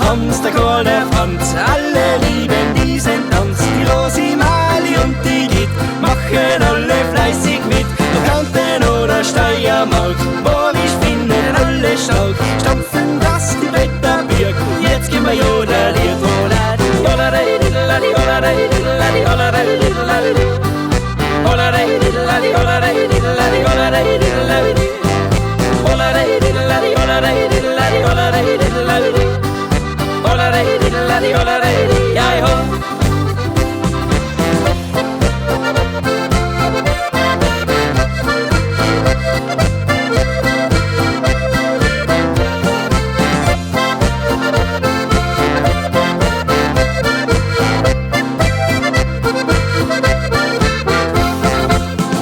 Hans, der Kohl, der Franz, alle lieben diesen Tanz. Die Rosi, Mali und die Git machen alle fleißig mit. Ob Kärnten oder Steiermark, wo ich finde alle stark. Stampfen das die Blätter birken, jetzt gehen wir Jodeliert. Jodeli, diddladi, jodeli, diddladi, jodeli, diddladi. Jodeli, diddladi, jodeli, diddladi, jodeli, diddladi. Jodeli, diddladi, jodeli, diddladi, jodeli, diddladi. Olare, diddladi, olare, yai ho.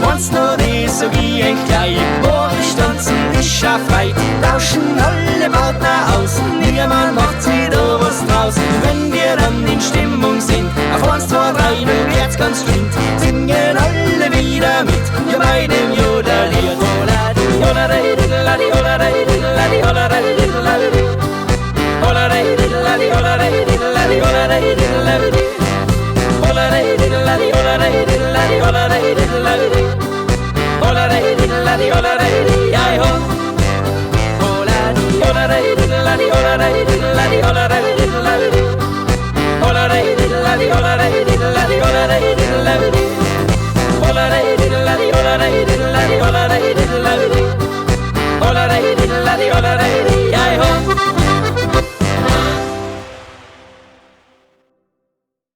Once noch nie so wie ein Kleid, wo ich tanzen, ich schaff frei. Tauschen alle Partner aus, niemand macht sie da was draus. Und wenn wir dann in Stimmung sind, auf 1, 2, 3, nun Herz ganz flint, singen alle wieder mit, ja bei dem Jodeliert. Jodeli, diddladi, jodeli, diddladi, jodeli, diddladi. Jodeli, diddladi, jodeli, diddladi, jodeli, diddladi. Jodeli, diddladi, jodeli, diddladi, jodeli, diddladi. Jodeli, diddladi, jodeli, yai ho. Olare, diddladi, olare, diddladi, olare, diddladi. Olare, diddladi, olare, diddladi, olare, diddladi. Olare, diddladi, olare, diddladi, olare.